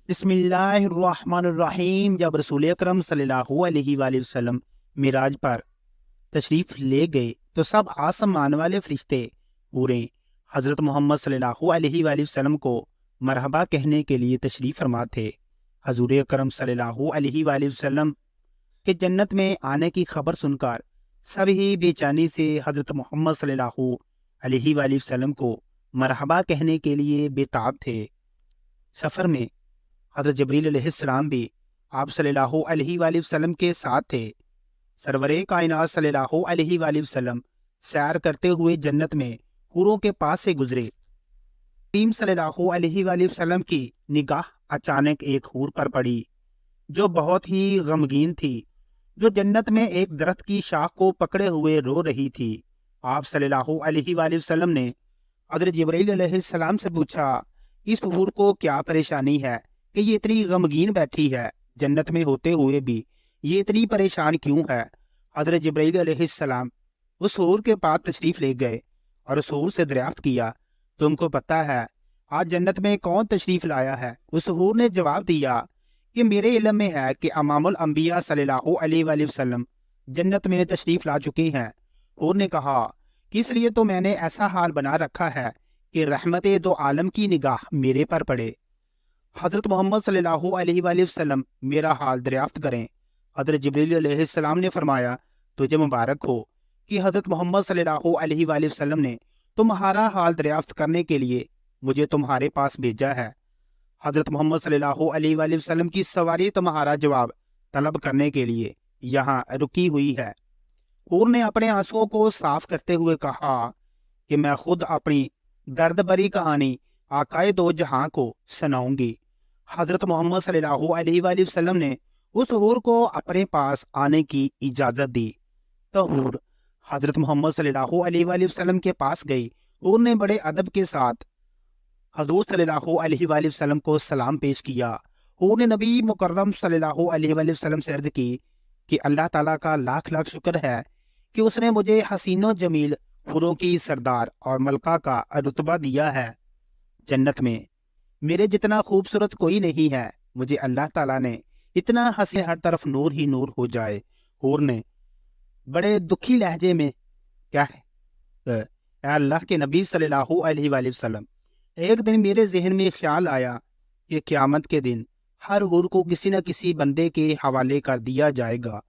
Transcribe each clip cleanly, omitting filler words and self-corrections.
بسم اللہ الرحمن الرحیم۔ جب رسول اکرم صلی اللہ علیہ وآلہ وسلم معراج پر تشریف لے گئے تو سب آسمان والے فرشتے پورے حضرت محمد صلی اللہ علیہ وآلہ وسلم کو مرحبا کہنے کے لیے تشریف فرما تھے۔ حضور اکرم صلی اللہ علیہ وآلہ وسلم کے جنت میں آنے کی خبر سن کر سبھی بے چینی سے حضرت محمد صلی اللہ علیہ وآلہ وسلم کو مرحبا کہنے کے لیے بے تاب تھے۔ سفر میں حضرت جبریل علیہ السلام بھی آپ صلی اللہ علیہ وآلہ وسلم کے ساتھ تھے۔ سرور کائنات صلی اللہ علیہ وآلہ وسلم سیر کرتے ہوئے جنت میں حوروں کے پاس سے گزرے۔ کریم صلی اللہ علیہ وآلہ وسلم کی نگاہ اچانک ایک حور پر پڑی جو بہت ہی غمگین تھی، جو جنت میں ایک درخت کی شاخ کو پکڑے ہوئے رو رہی تھی۔ آپ صلی اللہ علیہ وآلہ وسلم نے حضرت جبریل علیہ السلام سے پوچھا، اس حور کو کیا پریشانی ہے کہ یہ اتنی غمگین بیٹھی ہے؟ جنت میں ہوتے ہوئے بھی یہ اتنی پریشان کیوں ہے؟ حضرت جبرائیل علیہ السلام اس حور کے پاس تشریف لے گئے اور اس حور سے دریافت کیا، تم کو پتہ ہے آج جنت میں کون تشریف لایا ہے؟ اس حور نے جواب دیا کہ میرے علم میں ہے کہ امام الانبیاء صلی اللہ علیہ وآلہ وسلم جنت میں تشریف لا چکے ہیں۔ حور نے کہا کہ اس لیے تو میں نے ایسا حال بنا رکھا ہے کہ رحمت دو عالم کی نگاہ میرے پر پڑے۔ حضرت محمد صلی اللہ علیہ وآلہ وسلم میرا حال دریافت کریں۔ حضرت جبریل علیہ السلام نے فرمایا، تجھے مبارک ہو کہ حضرت محمد صلی اللہ علیہ وآلہ وسلم نے تمہارا حال دریافت کرنے کے لیے مجھے تمہارے پاس بھیجا ہے۔ حضرت محمد صلی اللہ علیہ وآلہ وسلم کی سواری تمہارا جواب طلب کرنے کے لیے یہاں رکی ہوئی ہے۔ حور نے اپنے آنسوؤں کو صاف کرتے ہوئے کہا کہ میں خود اپنی درد بری کہانی آقائے دو جہاں کو سناؤں گی۔ حضرت محمد صلی اللہ علیہ وآلہ وسلم نے اس حور کو اپنے پاس آنے کی اجازت دی تو حور حضرت محمد صلی اللہ علیہ وآلہ وسلم کے پاس گئی۔ حور نے بڑے ادب کے ساتھ حضور صلی اللہ علیہ وآلہ وسلم کو سلام پیش کیا۔ حور نے نبی مکرم صلی اللہ علیہ وآلہ وسلم سے عرض کی کہ اللہ تعالیٰ کا لاکھ لاکھ شکر ہے کہ اس نے مجھے حسین و جمیل حوروں کی سردار اور ملکہ کا رتبہ دیا ہے۔ جنت میں میرے جتنا خوبصورت کوئی نہیں ہے، مجھے اللہ تعالیٰ نے اتنا حسین ہر طرف نور ہی نور ہو جائے۔ حور نے بڑے دکھی لہجے میں کیا ہے، اے اللہ کے نبی صلی اللہ علیہ وآلہ وسلم، ایک دن میرے ذہن میں خیال آیا کہ قیامت کے دن ہر حور کو کسی نہ کسی بندے کے حوالے کر دیا جائے گا۔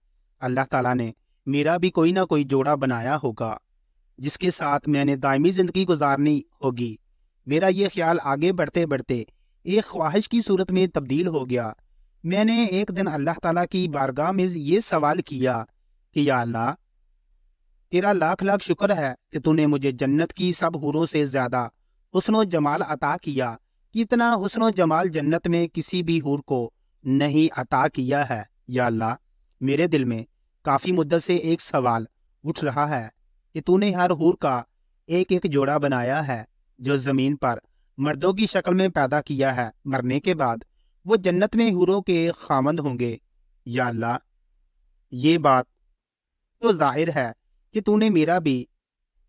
اللہ تعالیٰ نے میرا بھی کوئی نہ کوئی جوڑا بنایا ہوگا جس کے ساتھ میں نے دائمی زندگی گزارنی ہوگی۔ میرا یہ خیال آگے بڑھتے بڑھتے ایک خواہش کی صورت میں تبدیل ہو گیا۔ میں نے ایک دن اللہ تعالیٰ کی بارگاہ میں یہ سوال کیا کہ یا اللہ، تیرا لاکھ لاکھ شکر ہے کہ تو نے مجھے جنت کی سب حوروں سے زیادہ حسن و جمال عطا کیا، کہ اتنا حسن و جمال جنت میں کسی بھی حور کو نہیں عطا کیا ہے۔ یا اللہ، میرے دل میں کافی مدت سے ایک سوال اٹھ رہا ہے کہ تو نے ہر حور کا ایک ایک جوڑا بنایا ہے جو زمین پر مردوں کی شکل میں پیدا کیا ہے، مرنے کے بعد وہ جنت میں حوروں کے خامند ہوں گے۔ یا اللہ، یہ بات تو ظاہر ہے کہ تو نے میرا بھی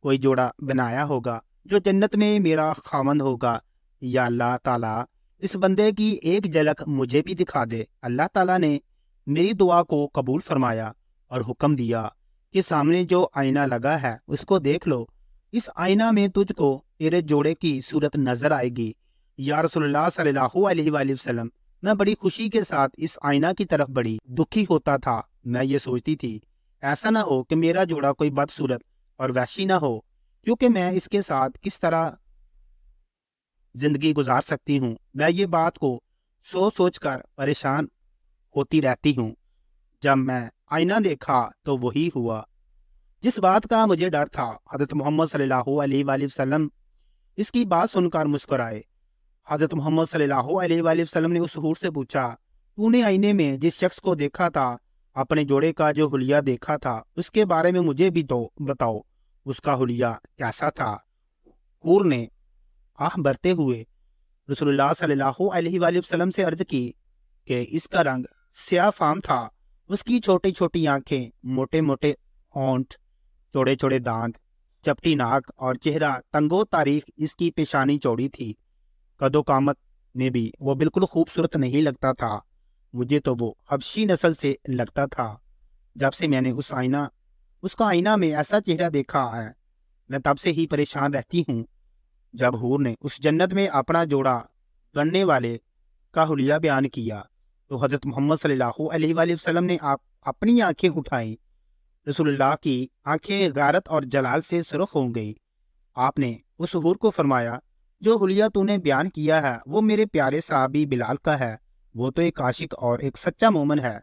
کوئی جوڑا بنایا ہوگا جو جنت میں میرا خامند ہوگا۔ یا اللہ تعالیٰ، اس بندے کی ایک جھلک مجھے بھی دکھا دے۔ اللہ تعالیٰ نے میری دعا کو قبول فرمایا اور حکم دیا کہ سامنے جو آئینہ لگا ہے اس کو دیکھ لو، اس آئینہ میں تجھ کو تیرے جوڑے کی صورت نظر آئے گی۔ یا رسول اللہ صلی اللہ علیہ وآلہ وسلم، میں بڑی خوشی کے ساتھ اس آئینہ کی طرف بڑی دکھی ہوتا تھا۔ میں یہ سوچتی تھی ایسا نہ ہو کہ میرا جوڑا کوئی بدصورت اور وحشی نہ ہو، کیونکہ میں اس کے ساتھ کس طرح زندگی گزار سکتی ہوں۔ میں یہ بات کو سوچ سوچ کر پریشان ہوتی رہتی ہوں۔ جب میں آئینہ دیکھا تو وہی ہوا جس بات کا مجھے ڈر تھا۔ حضرت محمد صلی اللہ علیہ وآلہ وسلم اس کی بات سن کر مسکرائے۔ حضرت محمد صلی اللہ علیہ وآلہ وسلم نے اس حور سے پوچھا، تو نے آئینے میں جس شخص کو دیکھا تھا، اپنے جوڑے کا جو حلیہ دیکھا تھا، اس کے بارے میں مجھے بھی تو بتاؤ، اس کا حلیہ کیسا تھا؟ حور نے آہ بھرتے ہوئے رسول اللہ صلی اللہ علیہ وآلہ وسلم سے عرض کی کہ اس کا رنگ سیاہ فام تھا، اس کی چھوٹی چھوٹی آنکھیں، موٹے موٹے ہونٹ، چوڑے چوڑے دانت، چپٹی ناک اور چہرہ تنگو تاریخ، اس کی پیشانی چوڑی تھی، قد و قامت میں بھی وہ بالکل خوبصورت نہیں لگتا تھا، مجھے تو وہ حبشی نسل سے لگتا تھا۔ جب سے میں نے اس کا آئینہ میں ایسا چہرہ دیکھا ہے، میں تب سے ہی پریشان رہتی ہوں۔ جب حور نے اس جنت میں اپنا جوڑا گننے والے کا حلیہ بیان کیا تو حضرت محمد صلی اللہ علیہ وآلہ وسلم نے اپنی آنکھیں اٹھائیں۔ رسول اللہ کی آنکھیں غیرت اور جلال سے سرخ ہو گئی۔ آپ نے اس حور کو فرمایا، جو حلیہ تو نے بیان کیا ہے وہ میرے پیارے صحابی بلال کا ہے، وہ تو ایک عاشق اور ایک سچا مومن ہے۔